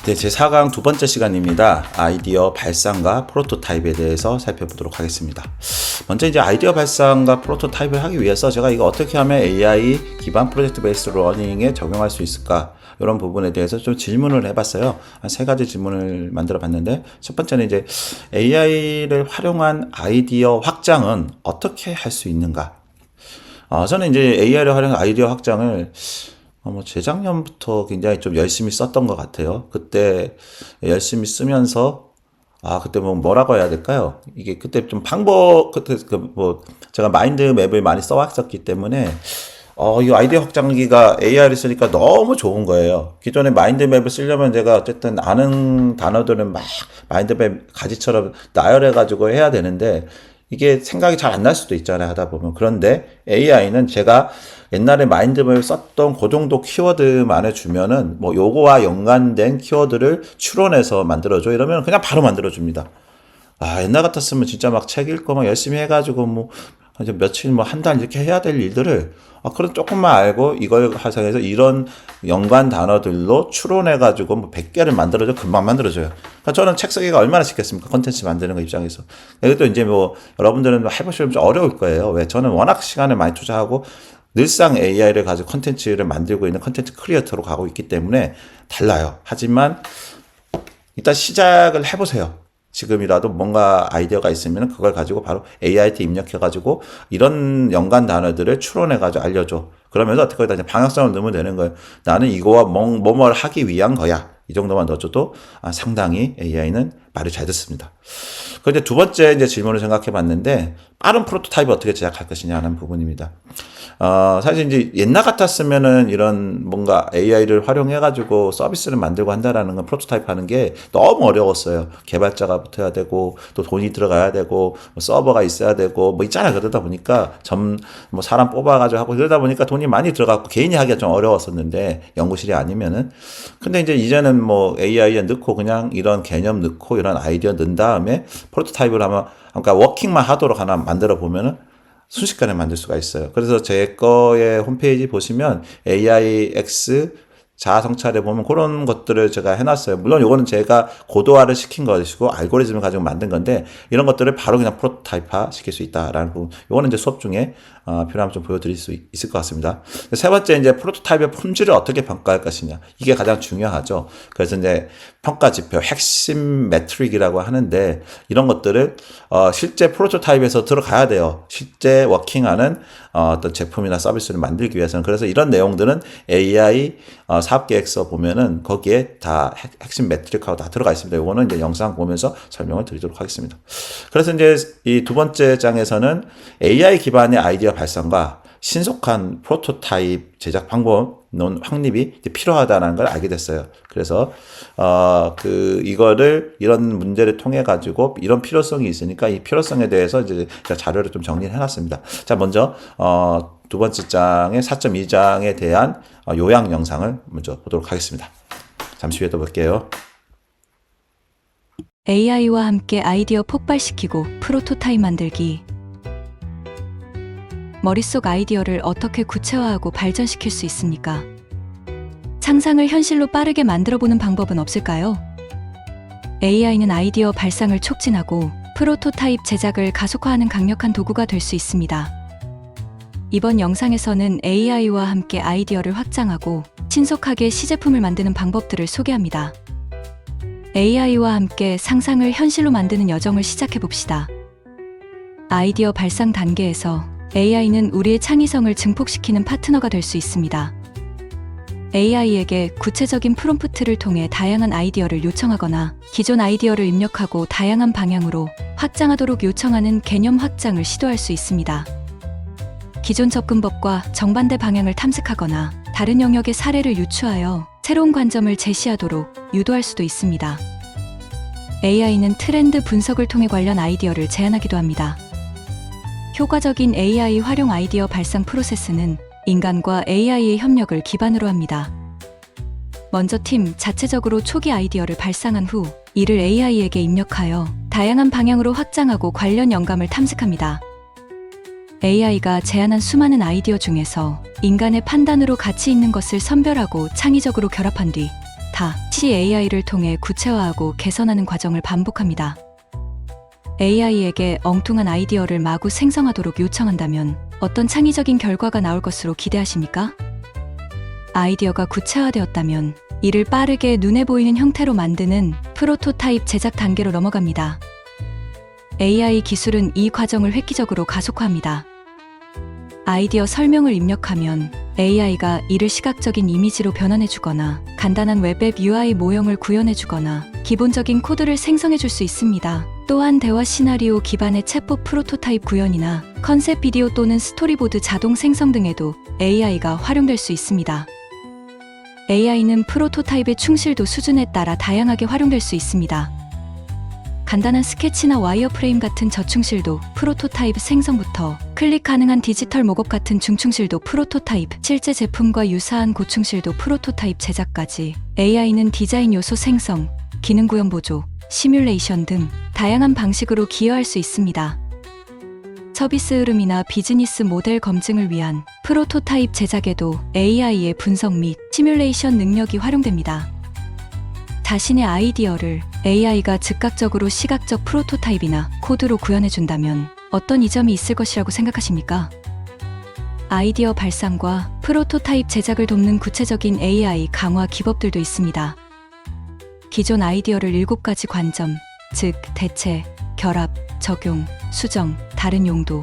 네, 제 4강 두 번째 시간입니다. 아이디어 발상과 프로토타입에 대해서 살펴보도록 하겠습니다. 먼저 이제 아이디어 발상과 프로토타입을 하기 위해서 제가 이거 어떻게 하면 AI 기반 프로젝트 베이스 러닝에 적용할 수 있을까? 이런 부분에 대해서 좀 질문을 해봤어요. 한 3가지 질문을 만들어 봤는데, 첫 번째는 이제 AI를 활용한 아이디어 확장은 어떻게 할 수 있는가? 저는 이제 AI를 활용한 아이디어 확장을 재작년부터 굉장히 좀 열심히 썼던 것 같아요. 그때 열심히 쓰면서, 그때 뭐라고 해야 될까요? 이게 그때 좀 그때 제가 마인드맵을 많이 써왔었기 때문에, 이 아이디어 확장기가 AI를 쓰니까 너무 좋은 거예요. 기존에 마인드맵을 쓰려면 제가 어쨌든 아는 단어들은 막 마인드맵 가지처럼 나열해가지고 해야 되는데, 이게 생각이 잘 안 날 수도 있잖아요, 하다 보면. 그런데 AI는 제가 옛날에 마인드맵을 썼던 그 정도 키워드만 해주면은 요거와 연관된 키워드를 추론해서 만들어줘. 이러면 그냥 바로 만들어줍니다. 옛날 같았으면 진짜 막 책 읽고 막 열심히 해가지고 이제 며칠 한 달 이렇게 해야 될 일들을 그런 조금만 알고 이걸 활성해서 이런 연관 단어들로 추론해가지고 100개를 만들어줘. 금방 만들어줘요. 그러니까 저는 책 쓰기가 얼마나 쉽겠습니까? 컨텐츠 만드는 거 입장에서. 이것도 이제 여러분들은 해보시면 좀 어려울 거예요. 왜? 저는 워낙 시간을 많이 투자하고 늘상 AI를 가지고 컨텐츠를 만들고 있는 컨텐츠 크리에이터로 가고 있기 때문에 달라요. 하지만 일단 시작을 해보세요. 지금이라도 뭔가 아이디어가 있으면 그걸 가지고 바로 AI한테 입력해가지고 이런 연관 단어들을 추론해가지고 알려줘. 그러면서 어떻게 하다 방향성을 넣으면 되는 거예요. 나는 이거와 뭐뭘 하기 위한 거야. 이 정도만 넣어줘도 상당히 AI는 말을 잘 듣습니다. 그런데 두 번째 이제 질문을 생각해 봤는데, 빠른 프로토타입을 어떻게 제작할 것이냐 하는 부분입니다. 사실 이제 옛날 같았으면은 이런 뭔가 AI를 활용해가지고 서비스를 만들고 한다라는 건 프로토타입 하는 게 너무 어려웠어요. 개발자가 붙어야 되고, 또 돈이 들어가야 되고, 서버가 있어야 되고, 있잖아요. 그러다 보니까 사람 뽑아가지고 하고 그러다 보니까 돈이 많이 들어갔고, 개인이 하기가 좀 어려웠었는데, 연구실이 아니면은. 근데 이제는 AI에 넣고 그냥 이런 개념 넣고 이런 아이디어 넣은 다음에 프로토타입을 그러니까 워킹만 하도록 하나 만들어 보면은 순식간에 만들 수가 있어요. 그래서 제 거의 홈페이지 보시면 AIX 자아 성찰에 보면 그런 것들을 제가 해놨어요. 물론 요거는 제가 고도화를 시킨 것이고 알고리즘을 가지고 만든 건데, 이런 것들을 바로 그냥 프로토타입화 시킬 수 있다라는 부분. 요거는 이제 수업 중에 필요하면 좀 보여드릴 수 있을 것 같습니다. 세 번째, 이제 프로토타입의 품질을 어떻게 평가할 것이냐. 이게 가장 중요하죠. 그래서 이제 평가 지표, 핵심 매트릭이라고 하는데, 이런 것들을 실제 프로토타입에서 들어가야 돼요. 실제 워킹하는 어떤 제품이나 서비스를 만들기 위해서는. 그래서 이런 내용들은 AI 사업계획서 보면은 거기에 다 핵심 매트릭하고 다 들어가 있습니다. 이거는 이제 영상 보면서 설명을 드리도록 하겠습니다. 그래서 이제 이 두 번째 장에서는 AI 기반의 아이디어 발상과 신속한 프로토타입 제작 방법 확립이 필요하다는 걸 알게 됐어요. 그래서 이런 문제를 통해 가지고 이런 필요성이 있으니까 이 필요성에 대해서 이제 제가 자료를 좀 정리를 해놨습니다. 자, 먼저 두 번째 장의 4.2장에 대한 요약 영상을 먼저 보도록 하겠습니다. 잠시 후에 또 볼게요. AI와 함께 아이디어 폭발시키고 프로토타입 만들기. 머릿속 아이디어를 어떻게 구체화하고 발전시킬 수 있습니까? 상상을 현실로 빠르게 만들어보는 방법은 없을까요? AI는 아이디어 발상을 촉진하고 프로토타입 제작을 가속화하는 강력한 도구가 될 수 있습니다. 이번 영상에서는 AI와 함께 아이디어를 확장하고 신속하게 시제품을 만드는 방법들을 소개합니다. AI와 함께 상상을 현실로 만드는 여정을 시작해봅시다. 아이디어 발상 단계에서 AI는 우리의 창의성을 증폭시키는 파트너가 될 수 있습니다. AI에게 구체적인 프롬프트를 통해 다양한 아이디어를 요청하거나 기존 아이디어를 입력하고 다양한 방향으로 확장하도록 요청하는 개념 확장을 시도할 수 있습니다. 기존 접근법과 정반대 방향을 탐색하거나 다른 영역의 사례를 유추하여 새로운 관점을 제시하도록 유도할 수도 있습니다. AI는 트렌드 분석을 통해 관련 아이디어를 제안하기도 합니다. 효과적인 AI 활용 아이디어 발상 프로세스는 인간과 AI의 협력을 기반으로 합니다. 먼저 팀 자체적으로 초기 아이디어를 발상한 후 이를 AI에게 입력하여 다양한 방향으로 확장하고 관련 영감을 탐색합니다. AI가 제안한 수많은 아이디어 중에서 인간의 판단으로 가치 있는 것을 선별하고 창의적으로 결합한 뒤 다시 AI를 통해 구체화하고 개선하는 과정을 반복합니다. AI에게 엉뚱한 아이디어를 마구 생성하도록 요청한다면 어떤 창의적인 결과가 나올 것으로 기대하십니까? 아이디어가 구체화되었다면 이를 빠르게 눈에 보이는 형태로 만드는 프로토타입 제작 단계로 넘어갑니다. AI 기술은 이 과정을 획기적으로 가속화합니다. 아이디어 설명을 입력하면 AI가 이를 시각적인 이미지로 변환해주거나 간단한 웹앱 UI 모형을 구현해주거나 기본적인 코드를 생성해줄 수 있습니다. 또한 대화 시나리오 기반의 챗봇 프로토타입 구현이나 컨셉 비디오 또는 스토리보드 자동 생성 등에도 AI가 활용될 수 있습니다. AI는 프로토타입의 충실도 수준에 따라 다양하게 활용될 수 있습니다. 간단한 스케치나 와이어프레임 같은 저충실도 프로토타입 생성부터 클릭 가능한 디지털 목업 같은 중충실도 프로토타입, 실제 제품과 유사한 고충실도 프로토타입 제작까지 AI는 디자인 요소 생성, 기능 구현 보조, 시뮬레이션 등 다양한 방식으로 기여할 수 있습니다. 서비스 흐름이나 비즈니스 모델 검증을 위한 프로토타입 제작에도 AI의 분석 및 시뮬레이션 능력이 활용됩니다. 자신의 아이디어를 AI가 즉각적으로 시각적 프로토타입이나 코드로 구현해준다면 어떤 이점이 있을 것이라고 생각하십니까? 아이디어 발상과 프로토타입 제작을 돕는 구체적인 AI 강화 기법들도 있습니다. 기존 아이디어를 7가지 관점, 즉 대체, 결합, 적용, 수정, 다른 용도,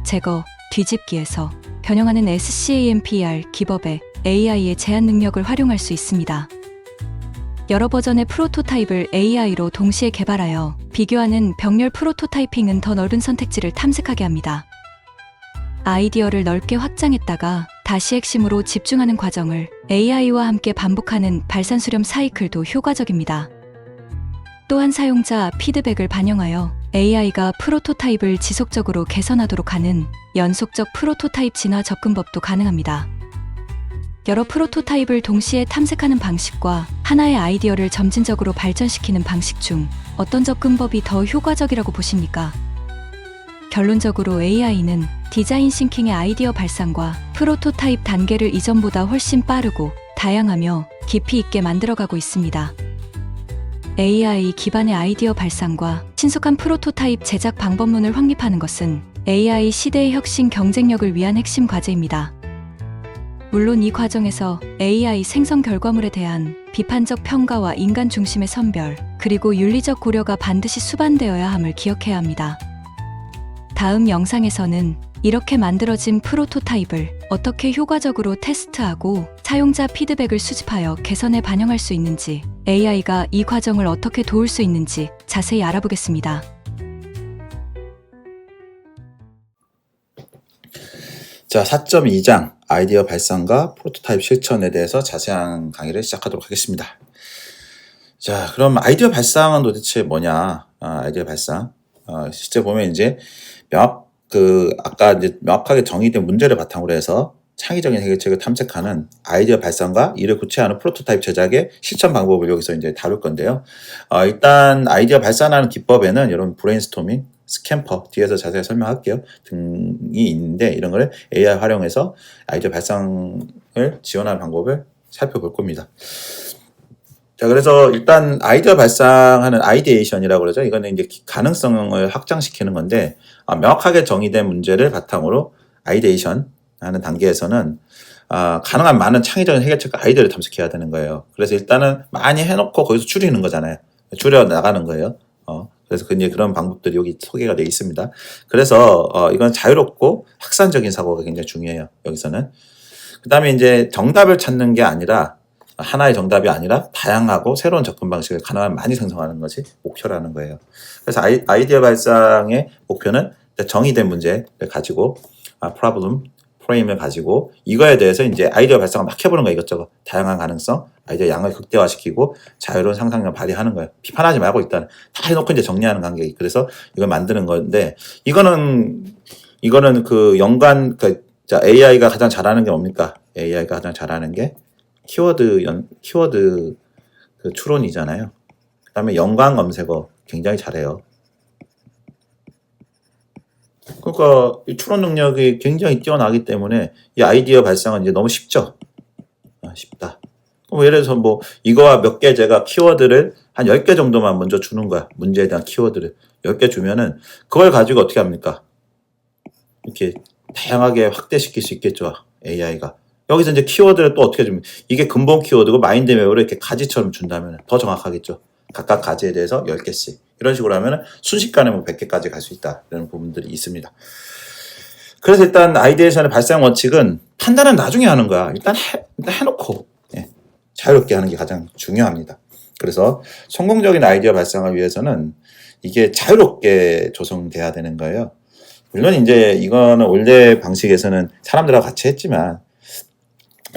제거, 뒤집기에서 변형하는 SCAMPR 기법에 AI의 제한 능력을 활용할 수 있습니다. 여러 버전의 프로토타입을 AI로 동시에 개발하여 비교하는 병렬 프로토타이핑은 더 넓은 선택지를 탐색하게 합니다. 아이디어를 넓게 확장했다가 다시 핵심으로 집중하는 과정을 AI와 함께 반복하는 발산 수렴 사이클도 효과적입니다. 또한 사용자 피드백을 반영하여 AI가 프로토타입을 지속적으로 개선하도록 하는 연속적 프로토타입 진화 접근법도 가능합니다. 여러 프로토타입을 동시에 탐색하는 방식과 하나의 아이디어를 점진적으로 발전시키는 방식 중 어떤 접근법이 더 효과적이라고 보십니까? 결론적으로 AI는 디자인 싱킹의 아이디어 발상과 프로토타입 단계를 이전보다 훨씬 빠르고 다양하며 깊이 있게 만들어가고 있습니다. AI 기반의 아이디어 발상과 신속한 프로토타입 제작 방법론을 확립하는 것은 AI 시대의 혁신 경쟁력을 위한 핵심 과제입니다. 물론 이 과정에서 AI 생성 결과물에 대한 비판적 평가와 인간 중심의 선별, 그리고 윤리적 고려가 반드시 수반되어야 함을 기억해야 합니다. 다음 영상에서는 이렇게 만들어진 프로토타입을 어떻게 효과적으로 테스트하고 사용자 피드백을 수집하여 개선에 반영할 수 있는지, AI가 이 과정을 어떻게 도울 수 있는지 자세히 알아보겠습니다. 자, 4.2장 아이디어 발상과 프로토타입 실천에 대해서 자세한 강의를 시작하도록 하겠습니다. 자, 그럼 아이디어 발상은 도대체 뭐냐? 아이디어 발상. 실제 보면 이제 아까 이제 명확하게 정의된 문제를 바탕으로 해서 창의적인 해결책을 탐색하는 아이디어 발상과 이를 구체화하는 프로토타입 제작의 실천 방법을 여기서 이제 다룰 건데요. 일단 아이디어 발산하는 기법에는 여러분 브레인스토밍, 스캠퍼 뒤에서 자세히 설명할게요. 등이 있는데 이런 거를 AI 활용해서 아이디어 발상을 지원하는 방법을 살펴볼 겁니다. 자, 그래서 일단 아이디어 발상하는 아이디에이션이라고 그러죠. 이거는 이제 가능성을 확장시키는 건데 명확하게 정의된 문제를 바탕으로 아이디에이션 하는 단계에서는 가능한 많은 창의적인 해결책과 아이디어를 탐색해야 되는 거예요. 그래서 일단은 많이 해놓고 거기서 줄이는 거잖아요. 줄여 나가는 거예요. 그래서 이제 그런 방법들이 여기 소개가 되어 있습니다. 그래서 이건 자유롭고 확산적인 사고가 굉장히 중요해요. 여기서는. 그 다음에 이제 정답을 찾는 게 아니라 하나의 정답이 아니라 다양하고 새로운 접근 방식을 가능한 많이 생성하는 것이 목표라는 거예요. 그래서 아이디어 발상의 목표는 정의된 문제를 가지고 problem, 프레임을 가지고 이거에 대해서 이제 아이디어 발상을 막 해보는 거예요. 이것저것 다양한 가능성, 아이디어 양을 극대화시키고 자유로운 상상력을 발휘하는 거예요. 비판하지 말고 일단 다 해놓고 이제 정리하는 관계. 그래서 이걸 만드는 건데 이거는 그 AI가 가장 잘하는 게 뭡니까? AI가 가장 잘하는 게 키워드 그 추론이잖아요. 그 다음에 연관 검색어 굉장히 잘해요. 그러니까 이 추론 능력이 굉장히 뛰어나기 때문에 이 아이디어 발상은 이제 너무 쉽죠. 쉽다. 뭐 예를 들어서 뭐 이거와 몇 개 제가 키워드를 한 10개 정도만 먼저 주는 거야. 문제에 대한 키워드를 10개 주면은 그걸 가지고 어떻게 합니까? 이렇게 다양하게 확대시킬 수 있겠죠. AI가. 여기서 이제 키워드를 또 어떻게 주면 이게 근본 키워드고 마인드맵으로 이렇게 가지처럼 준다면 더 정확하겠죠. 각각 가지에 대해서 10개씩. 이런 식으로 하면 순식간에 뭐 100개까지 갈 수 있다. 이런 부분들이 있습니다. 그래서 일단 아이디에이션의 발상 원칙은 판단은 나중에 하는 거야. 일단 해놓고 자유롭게 하는 게 가장 중요합니다. 그래서 성공적인 아이디어 발상을 위해서는 이게 자유롭게 조성돼야 되는 거예요. 물론 이제 이거는 원래 방식에서는 사람들하고 같이 했지만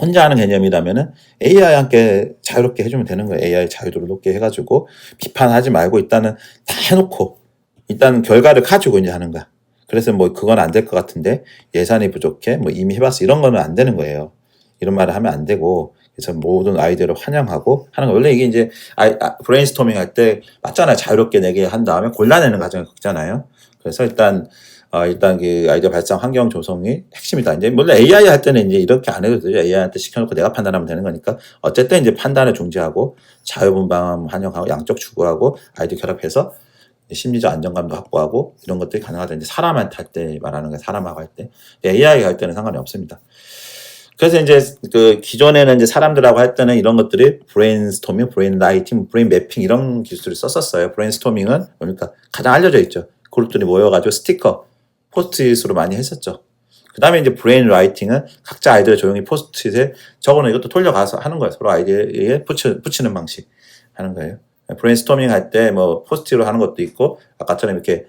혼자 하는 개념이라면은 AI와 함께 자유롭게 해주면 되는 거예요. AI 자유도를 높게 해가지고 비판하지 말고 일단은 다 해놓고 일단 결과를 가지고 이제 하는 거야. 그래서 뭐 그건 안 될 것 같은데 예산이 부족해 뭐 이미 해봤어 이런 거는 안 되는 거예요. 이런 말을 하면 안 되고 그래서 모든 아이디어를 환영하고 하는 거. 원래 이게 이제 브레인스토밍 할 때 맞잖아요. 자유롭게 내게 한 다음에 골라내는 과정이 있잖아요. 그래서 일단 그 아이디어 발상 환경 조성이 핵심이다. 이제 물론 AI 할 때는 이제 이렇게 안 해도 되죠. AI한테 시켜놓고 내가 판단하면 되는 거니까 어쨌든 이제 판단을 중지하고 자유분방 환영하고 양적 추구하고 아이디어 결합해서 심리적 안정감도 확보하고 이런 것들이 가능하다. 이제 사람한테 할 때 말하는 거예요. 사람하고 할 때. AI가 할 때는 상관이 없습니다. 그래서 이제 그 기존에는 이제 사람들하고 할 때는 이런 것들이 브레인스토밍, 브레인 라이팅, 브레인 매핑 이런 기술을 썼었어요. 브레인스토밍은 그러니까 가장 알려져 있죠. 그룹들이 모여가지고 스티커, 포스트잇으로 많이 했었죠. 그 다음에 이제 브레인 라이팅은 각자 아이디어를 조용히 포스트잇에 적어놓은 이것도 돌려가서 하는 거예요. 서로 아이디어에 붙이는 방식 하는 거예요. 브레인스토밍 할 때 뭐 포스트잇으로 하는 것도 있고 아까처럼 이렇게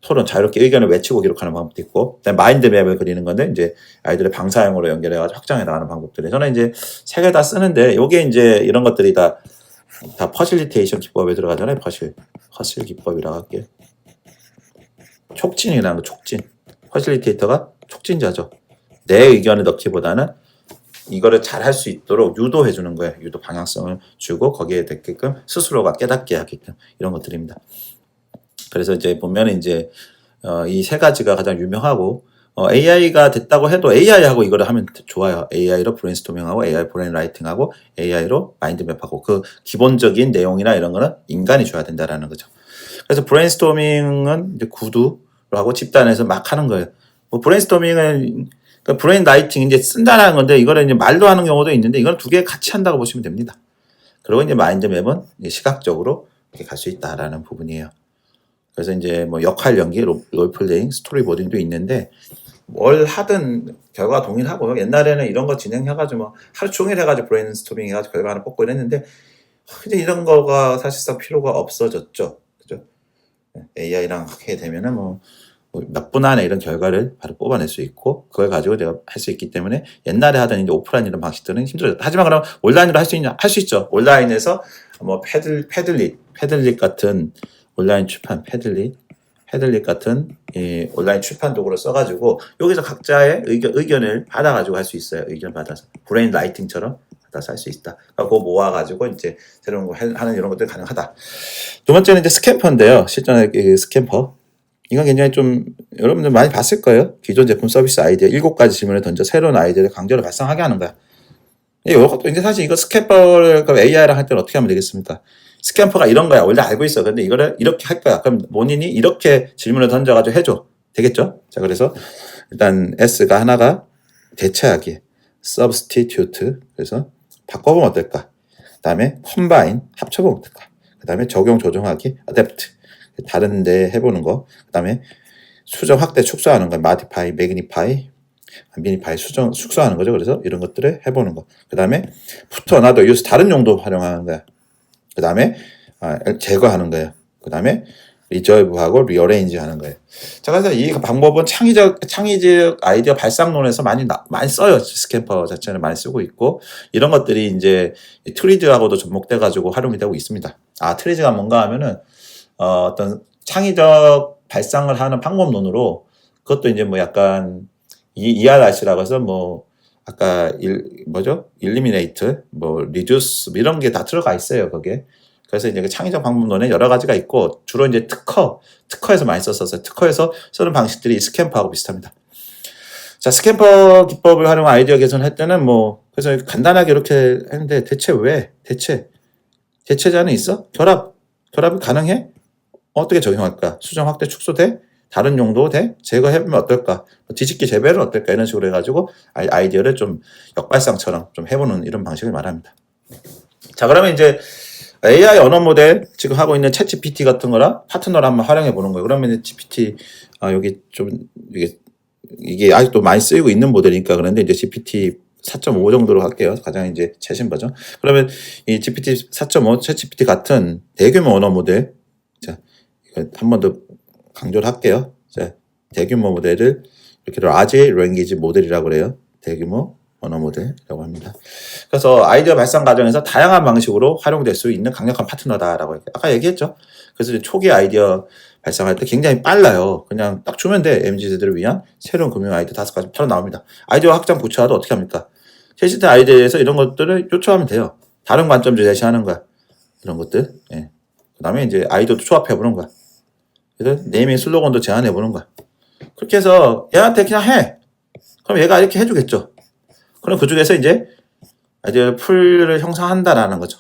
토론 자유롭게 의견을 외치고 기록하는 방법도 있고 그다음에 마인드맵을 그리는 건데 이제 아이들의 방사형으로 연결해가지고 확장해 나가는 방법들이 저는 이제 세 개 다 쓰는데 요게 이제 이런 것들이 다 퍼실리테이션 기법에 들어가잖아요. 퍼실 기법이라고 할게요. 촉진이라는 거 촉진. 퍼실리테이터가 촉진자죠. 내 의견을 넣기보다는 이거를 잘 할 수 있도록 유도해 주는 거예요. 유도 방향성을 주고 거기에 됐게끔 스스로가 깨닫게 하게끔 이런 것들입니다. 그래서 이제 보면 이제 이 세 가지가 가장 유명하고 AI가 됐다고 해도 AI하고 이거를 하면 좋아요. AI로 브레인스토밍하고 AI 브레인 라이팅하고 AI로 마인드맵하고 그 기본적인 내용이나 이런 거는 인간이 줘야 된다라는 거죠. 그래서 브레인스토밍은 이제 구두라고 집단에서 막 하는 거예요. 뭐 브레인스토밍은 그러니까 브레인 라이팅 이제 쓴다는 건데 이거를 이제 말로 하는 경우도 있는데 이건 두 개 같이 한다고 보시면 됩니다. 그리고 이제 마인드맵은 이제 시각적으로 이렇게 갈 수 있다라는 부분이에요. 그래서 이제 뭐 역할 연기, 롤플레잉, 스토리보딩도 있는데 뭘 하든 결과가 동일하고요. 옛날에는 이런 거 진행해가지고 뭐 하루 종일 해가지고 브레인스토밍 해가지고 결과 하나 뽑고 이랬는데 이제 이런 거가 사실상 필요가 없어졌죠. 그죠? AI랑 하게 되면은 뭐 몇 분 안에 이런 결과를 바로 뽑아낼 수 있고 그걸 가지고 내가 할 수 있기 때문에 옛날에 하던 이제 오프라인 이런 방식들은 힘들었다. 하지만 그럼 온라인으로 할 수 있냐? 할 수 있죠. 온라인에서 뭐 패들릿 같은 온라인 출판 패들릿 같은 이 온라인 출판 도구를 써가지고 여기서 각자의 의견을 받아가지고 할 수 있어요. 의견 받아서 브레인 라이팅처럼 받아서 할 수 있다. 그거 모아가지고 이제 새로운 거 하는 이런 것들이 가능하다. 두 번째는 이제 스캠퍼인데요. 실전의 스캠퍼. 이건 굉장히 좀 여러분들 많이 봤을 거예요. 기존 제품 서비스 아이디어 7가지 질문을 던져 새로운 아이디어를 강제로 발상하게 하는 거야. 이것도 이제 사실 이거 스캠퍼를 AI랑 할 때는 어떻게 하면 되겠습니까? 스캠퍼가 이런 거야. 원래 알고 있어. 근데 이거를 이렇게 할 거야. 그럼 본인이 이렇게 질문을 던져가지고 해줘. 되겠죠? 자, 그래서 일단 S가 하나가 대체하기, substitute. 그래서 바꿔보면 어떨까? 그 다음에 combine, 합쳐보면 어떨까? 그 다음에 적용, 조정하기, adapt. 다른데 해보는 거. 그 다음에 수정, 확대, 축소하는 거. modify, magnify, 축소하는 거죠. 그래서 이런 것들을 해보는 거. 그 다음에 put another use, 다른 용도 활용하는 거야. 그 다음에 제거하는 거예요. 그 다음에 reserve하고 rearrange 하는 거예요. 자, 그래서 이 방법은 창의적 아이디어 발상론에서 많이 써요. 스캠퍼 자체는 많이 쓰고 있고 이런 것들이 이제 트리즈하고도 접목돼가지고 활용이 되고 있습니다. 트리즈가 뭔가 하면은 어떤 창의적 발상을 하는 방법론으로 그것도 이제 뭐 약간 ERRC라고 해서 뭐 아까 eliminate, 뭐 reduce 뭐 이런 게 다 들어가 있어요 거기에. 그래서 이제 그 창의적 방법론에 여러 가지가 있고 주로 이제 특허에서 많이 썼었어요. 특허에서 쓰는 방식들이 스캠퍼하고 비슷합니다. 자, 스캠퍼 기법을 활용한 아이디어 개선할 때는 뭐, 그래서 간단하게 이렇게 했는데, 대체 왜? 대체자는 있어? 결합이 가능해? 어떻게 적용할까? 수정, 확대, 축소돼? 다른 용도 돼? 제거해보면 어떨까? 뒤집기 재배는 어떨까? 이런 식으로 해가지고 아이디어를 좀 역발상처럼 좀 해보는 이런 방식을 말합니다. 자, 그러면 이제 AI 언어 모델 지금 하고 있는 챗GPT 같은 거랑 파트너를 한번 활용해 보는 거예요. 그러면 GPT, 여기 좀, 이게 아직도 많이 쓰이고 있는 모델이니까 그런데 이제 GPT 4.5 정도로 할게요. 가장 이제 최신 버전. 그러면 이 GPT 4.5, 챗GPT 같은 대규모 언어 모델. 자, 한 번 더 강조를 할게요. 자, 대규모 모델을 이렇게 large language 모델이라고 그래요. 대규모 언어 모델이라고 합니다. 그래서 아이디어 발상 과정에서 다양한 방식으로 활용될 수 있는 강력한 파트너다라고 아까 얘기했죠. 그래서 이제 초기 아이디어 발상할 때 굉장히 빨라요. 그냥 딱 주면 돼. MZ세대를 위한 새로운 금융 아이디어 5가지 바로 나옵니다. 아이디어 확장 구체화도 어떻게 합니까? 셋시대 아이디어에서 이런 것들을 요청하면 돼요. 다른 관점을 제시하는 거야. 이런 것들. 예. 그 다음에 이제 아이디어도 조합해보는 거야. 그래서 네이밍 슬로건도 제안해보는 거야. 그렇게 해서 얘한테 그냥 해. 그럼 얘가 이렇게 해주겠죠. 그럼 그 중에서 이제 아이디어 풀을 형성한다라는 거죠.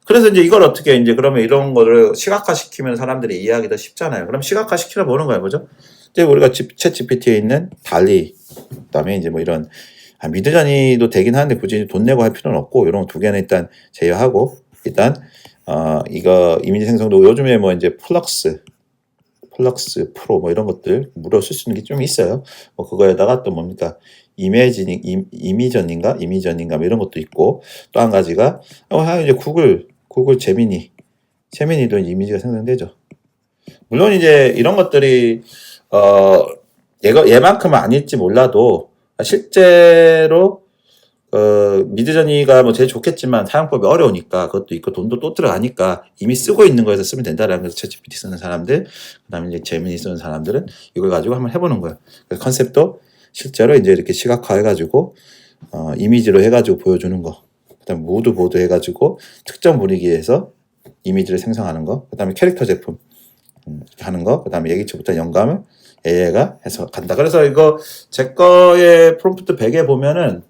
그래서 이제 이걸 어떻게 이제 그러면 이런 거를 시각화시키면 사람들이 이해하기 더 쉽잖아요. 그럼 시각화시키려 보는 거야, 뭐죠? 이제 우리가 챗 GPT에 있는 달리, 그다음에 이제 뭐 이런 미드저니도 되긴 하는데 굳이 돈 내고 할 필요는 없고 이런 두 개는 일단 제외하고 일단 이거 이미지 생성도 요즘에 뭐 이제 플럭스 프로 뭐 이런 것들 무료 쓸 수 있는 게 좀 있어요. 뭐 그거에다가 또 뭡니까? 이미전인가 뭐 이런 것도 있고 또 한 가지가 이제 구글 제미니도 이미지가 생성되죠. 물론 이제 이런 것들이 얘만큼은 아닐지 몰라도 실제로 미드저니가 뭐 제일 좋겠지만 사용법이 어려우니까 그것도 있고 돈도 또 들어가니까 이미 쓰고 있는 거에서 쓰면 된다라는 거죠. 챗GPT 쓰는 사람들, 그다음에 이제 제미니 쓰는 사람들은 이걸 가지고 한번 해보는 거예요. 그래서 컨셉도 실제로 이제 이렇게 시각화해가지고 이미지로 해가지고 보여주는 거, 그다음에 무드보드 해가지고 특정 분위기에서 이미지를 생성하는 거, 그다음에 캐릭터 제품 하는 거, 그다음에 예기치부터 영감을 AI가 해서 간다. 그래서 이거 제 거의 프롬프트 100에 보면은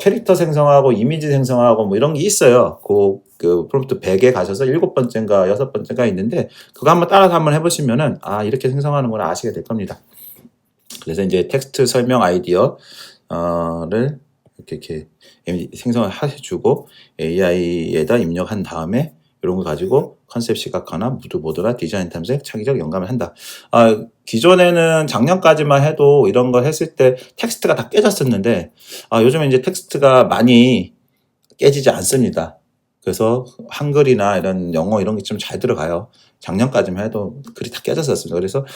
캐릭터 생성하고 이미지 생성하고 뭐 이런 게 있어요. 그 프롬프트 100에 가셔서 7번째인가 6번째가 있는데 그거 한번 따라서 한번 해보시면은 이렇게 생성하는구나 아시게 될 겁니다. 그래서 이제 텍스트 설명 아이디어를 이렇게 생성을 해주고 AI에다 입력한 다음에 이런 거 가지고 컨셉 시각화나 무드보드나 디자인 탐색, 창의적 영감을 한다. 기존에는 작년까지만 해도 이런 거 했을 때 텍스트가 다 깨졌었는데 요즘에 이제 텍스트가 많이 깨지지 않습니다. 그래서 한글이나 이런 영어 이런 게 좀 잘 들어가요. 작년까지만 해도 글이 다 깨졌었습니다. 그래서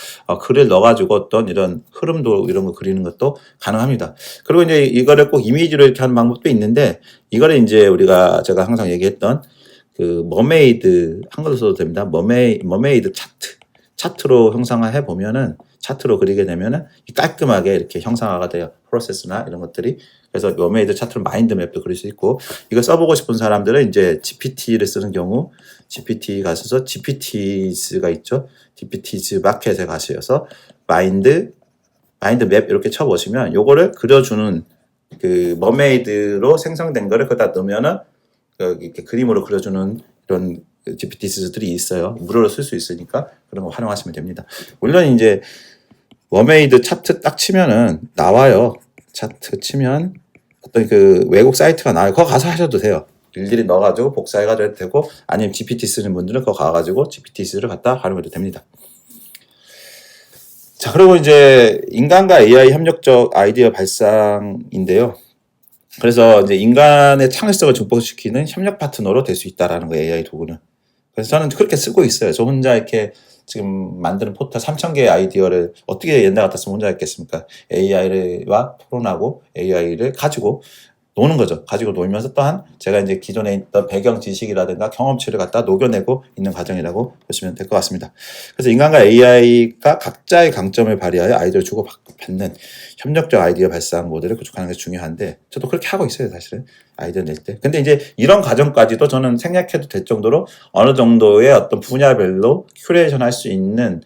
글을 넣어가지고 어떤 이런 흐름도 이런 거 그리는 것도 가능합니다. 그리고 이제 이거를 꼭 이미지로 이렇게 하는 방법도 있는데 이거를 이제 제가 항상 얘기했던 그 머메이드 한글로 써도 됩니다. 머메이드 차트로 형상화해 보면은 차트로 그리게 되면은 깔끔하게 이렇게 형상화가 돼요. 프로세스나 이런 것들이. 그래서 머메이드 차트로 마인드맵도 그릴 수 있고 이거 써보고 싶은 사람들은 이제 GPT를 쓰는 경우 GPT 가셔서 GPTs가 있죠. GPTs 마켓에 가셔서 마인드맵 이렇게 쳐보시면 요거를 그려주는 그 머메이드로 생성된 거를 거기다 넣으면은 이렇게 그림으로 그려주는 이런 GPT들이 있어요. 무료로 쓸 수 있으니까 그런 거 활용하시면 됩니다. 물론 이제 머메이드 차트 딱 치면은 나와요. 차트 치면 어떤 그 외국 사이트가 나와요. 거기 가서 하셔도 돼요. 일일이 넣어가지고 복사해가지고 해도 되고 아니면 GPT 쓰는 분들은 거기 가가지고 GPT를 갖다 활용해도 됩니다. 자, 그리고 이제 인간과 AI 협력적 아이디어 발상인데요. 그래서 이제 인간의 창의성을 증폭시키는 협력 파트너로 될 수 있다라는 거예요, AI 도구는. 그래서 저는 그렇게 쓰고 있어요. 저 혼자 이렇게 지금 만드는 포털 3,000개의 아이디어를 어떻게 옛날 같았으면 혼자 했겠습니까? AI와 토론하고 AI를 가지고 노는 거죠. 가지고 놀면서 또한 제가 이제 기존에 있던 배경 지식이라든가 경험치를 갖다 녹여내고 있는 과정이라고 보시면 될 것 같습니다. 그래서 인간과 AI가 각자의 강점을 발휘하여 아이디어를 주고받는 협력적 아이디어 발상 모델을 구축하는 게 중요한데 저도 그렇게 하고 있어요, 사실은. 아이디어 낼 때. 근데 이제 이런 과정까지도 저는 생략해도 될 정도로 어느 정도의 어떤 분야별로 큐레이션 할 수 있는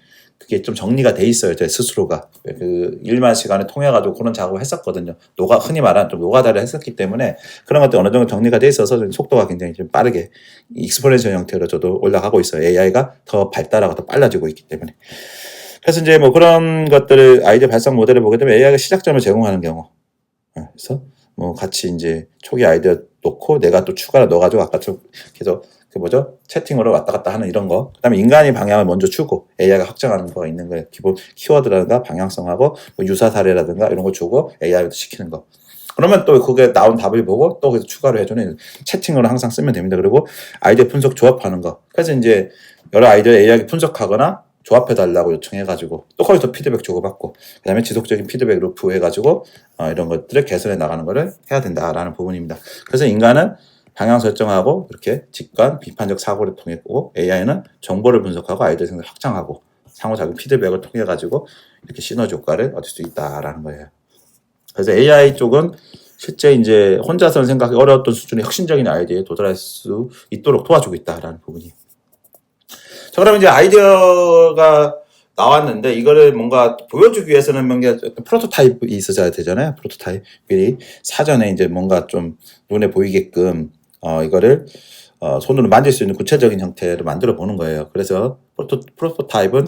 그게 좀 정리가 돼 있어요. 제 스스로가. 그 일만 시간에 통해 가지고 그런 작업을 했었거든요. 흔히 말하는 좀 노가다를 했었기 때문에 그런 것도 어느 정도 정리가 돼 있어서 속도가 굉장히 좀 빠르게 익스포넨셜 형태로 저도 올라가고 있어요. AI가 더 발달하고 더 빨라지고 있기 때문에. 그래서 이제 뭐 그런 것들을 아이디어 발상 모델을 보게 되면 AI가 시작점을 제공하는 경우. 그래서 뭐 같이 이제 초기 아이디어 놓고 내가 또 추가로 넣어가지고 아까 좀 계속 채팅으로 왔다 갔다 하는 이런 거. 그다음에 인간이 방향을 먼저 주고 AI가 확정하는 거가 있는 거예요. 기본 키워드라든가 방향성하고 뭐 유사 사례라든가 이런 거 주고 AI로 시키는 거. 그러면 또 그게 나온 답을 보고 또 거기서 추가로 해주는 채팅으로 항상 쓰면 됩니다. 그리고 아이디어 분석 조합하는 거. 그래서 이제 여러 아이디어 AI가 분석하거나 조합해달라고 요청해가지고 또 거기서 피드백 주고받고 그다음에 지속적인 피드백 루프 해가지고 이런 것들을 개선해 나가는 거를 해야 된다라는 부분입니다. 그래서 인간은 방향 설정하고 이렇게 직관, 비판적 사고를 통했고 AI는 정보를 분석하고 아이디어 생산 확장하고 상호작용 피드백을 통해 가지고 이렇게 시너지 효과를 얻을 수 있다라는 거예요. 그래서 AI 쪽은 실제 이제 혼자서는 생각하기 어려웠던 수준의 혁신적인 아이디어에 도달할 수 있도록 도와주고 있다라는 부분이에요. 자, 그러면 이제 아이디어가 나왔는데 이거를 뭔가 보여주기 위해서는 뭔가 프로토타입이 있어야 되잖아요. 프로토타입 미리 사전에 이제 뭔가 좀 눈에 보이게끔 이거를 손으로 만질 수 있는 구체적인 형태로 만들어 보는 거예요. 그래서 프로토타입은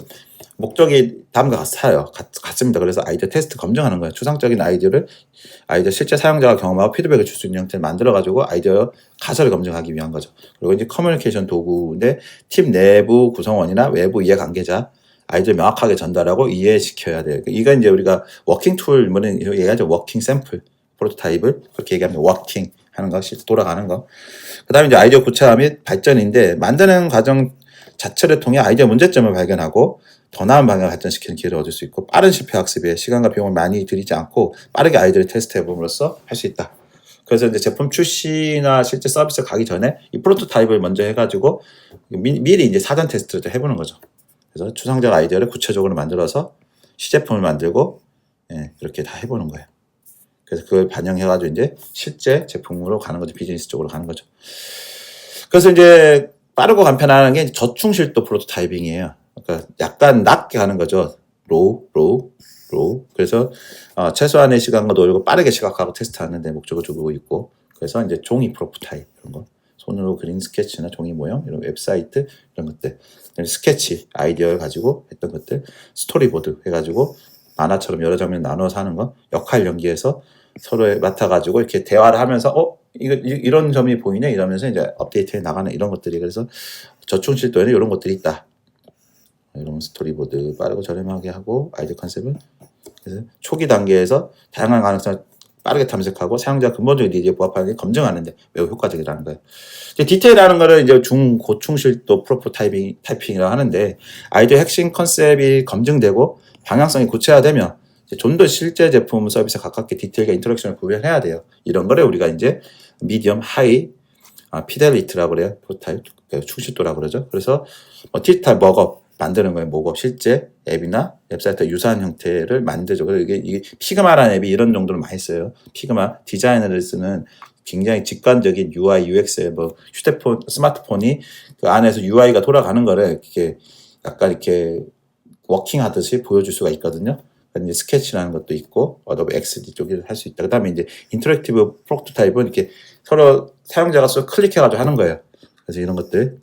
목적이 다음과 같습니다. 그래서 아이디어 테스트 검증하는 거예요. 추상적인 아이디어 실제 사용자가 경험하고 피드백을 줄 수 있는 형태를 만들어 가지고 아이디어 가설을 검증하기 위한 거죠. 그리고 이제 커뮤니케이션 도구인데 팀 내부 구성원이나 외부 이해관계자 아이디어 명확하게 전달하고 이해시켜야 돼요. 이건 이제 우리가 워킹 툴, 뭐는 얘기하죠. 워킹 샘플, 프로토타입을 그렇게 얘기하면 워킹 하는 거, 실제 돌아가는 거. 그 다음에 이제 아이디어 구체화 및 발전인데 만드는 과정 자체를 통해 아이디어 문제점을 발견하고 더 나은 방향을 발전시키는 기회를 얻을 수 있고 빠른 실패 학습에 시간과 비용을 많이 들이지 않고 빠르게 아이디어를 테스트해 봄으로써 할 수 있다. 그래서 이제 제품 출시나 실제 서비스 가기 전에 이 프로토타입을 먼저 해가지고 미리 이제 사전 테스트를 해보는 거죠. 그래서 추상적 아이디어를 구체적으로 만들어서 시제품을 만들고 이렇게 다 해보는 거예요. 그래서 그걸 반영해가지고 이제 실제 제품으로 가는 거죠. 비즈니스 쪽으로 가는 거죠. 그래서 이제 빠르고 간편한 게 저충실도 프로토타이핑이에요. 그러니까 약간 낮게 가는 거죠. 로우. 그래서 최소한의 시간과 노력을 빠르게 시각하고 테스트하는 데 목적을 두고 있고 그래서 이제 종이 프로토타입 이런 거 손으로 그린 스케치나 종이 모형 이런 웹사이트 이런 것들 스케치 아이디어를 가지고 했던 것들 스토리보드 해가지고 만화처럼 여러 장면 나눠서 하는 거 역할 연기해서 서로 맡아가지고 이렇게 대화를 하면서 이런 점이 보이네 이러면서 이제 업데이트해 나가는 이런 것들이 그래서 저충실도에는 이런 것들이 있다. 이런 스토리보드 빠르고 저렴하게 하고 아이디어 컨셉을 그래서 초기 단계에서 다양한 가능성을 빠르게 탐색하고 사용자 근본적인 니즈에 부합하는 게 검증하는데 매우 효과적이라는 거예요. 이제 디테일하는 거를 이제 중고충실도 프로토타이핑이라고 하는데 아이디어 핵심 컨셉이 검증되고 방향성이 구체화되면 좀 더 실제 제품 서비스에 가깝게 디테일과 인터랙션을 구현해야 돼요. 이런 거를 우리가 이제 미디엄, 하이, 피델리티라고 그래요. 프로타입, 충실도라고 그러죠. 그래서 디지털 먹업 만드는 거예요. 목업 실제 앱이나 웹사이트 유사한 형태를 만들죠. 그래서 이게 피그마라는 앱이 이런 정도로 많이 써요. 피그마 디자이너를 쓰는 굉장히 직관적인 UI, UX에 뭐 휴대폰, 스마트폰이 그 안에서 UI가 돌아가는 거를 이렇게 약간 이렇게 워킹하듯이 보여줄 수가 있거든요. 이제 스케치라는 것도 있고 어도비 XD 쪽에 할 수 있다. 그다음에 이제 인터랙티브 프로토타입은 이렇게 서로 사용자가 서 클릭해가지고 하는 거예요. 그래서 이런 것들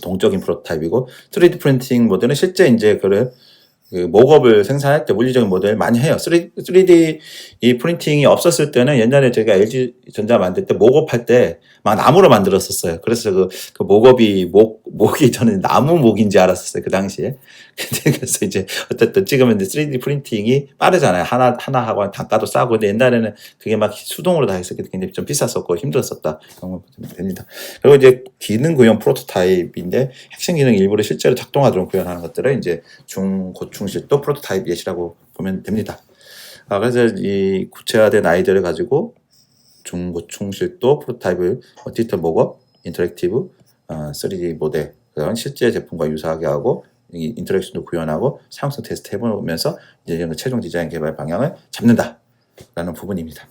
동적인 프로토타입이고 3D 프린팅 모델은 실제 이제 그 목업을 생산할 때 물리적인 모델을 많이 해요. 3D 이 프린팅이 없었을 때는 옛날에 제가 LG 전자 만들 때 목업할 때 막 나무로 만들었었어요. 그래서 그 목업이 목이 저는 나무 목인지 알았었어요. 그 당시에. 그래서 이제 어쨌든 찍으면 이제 3D 프린팅이 빠르잖아요. 하나 하고 단가도 싸고. 근데 옛날에는 그게 막 수동으로 다 했었기 때문에 굉장히 좀 비쌌었고 힘들었었다. 그런 거 보면 됩니다. 그리고 이제 기능 구현 프로토타입인데 핵심 기능 일부를 실제로 작동하도록 구현하는 것들을 이제 고충실도 프로토타입 예시라고 보면 됩니다. 그래서 이 구체화된 아이디어를 가지고 중고충실도 프로토타입을 디지털 목업, 인터랙티브, 3D 모델, 그런 실제 제품과 유사하게 하고 인터랙션도 구현하고 사용성 테스트 해보면서 이제 최종 디자인 개발 방향을 잡는다라는 부분입니다.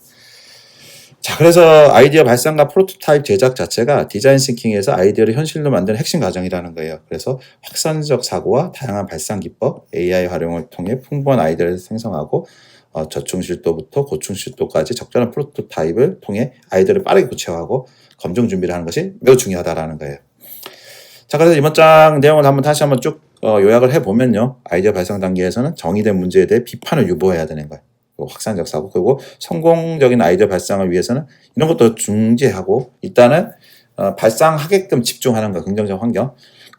자, 그래서 아이디어 발상과 프로토타입 제작 자체가 디자인 싱킹에서 아이디어를 현실로 만드는 핵심 과정이라는 거예요. 그래서 확산적 사고와 다양한 발상 기법, AI 활용을 통해 풍부한 아이디어를 생성하고 저충실도부터 고충실도까지 적절한 프로토타입을 통해 아이디어를 빠르게 구체화하고 검증 준비를 하는 것이 매우 중요하다라는 거예요. 자, 그래서 이번 장 내용을 다시 한번 쭉 요약을 해보면요. 아이디어 발상 단계에서는 정의된 문제에 대해 비판을 유보해야 되는 거예요. 확산적 사고, 그리고 성공적인 아이디어 발상을 위해서는 이런 것도 중지하고 일단은 발상하게끔 집중하는 거, 긍정적 환경.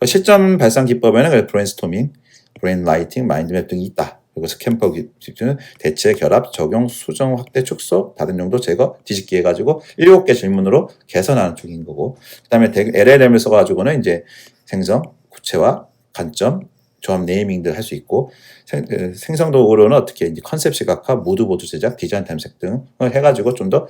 실전 발상 기법에는 브레인스토밍, 브레인라이팅, 마인드맵 등이 있다. 그리고 스캠퍼 기준은 대체, 결합, 적용, 수정, 확대, 축소, 다른 용도, 제거, 뒤집기 해가지고 7개 질문으로 개선하는 쪽인 거고, 그 다음에 LLM을 써가지고는 이제 생성, 구체화, 관점, 조합 네이밍들 할 수 있고, 생성 도구로는 어떻게 이제 컨셉 시각화, 무드보드 제작, 디자인 탐색 등을 해가지고 좀 더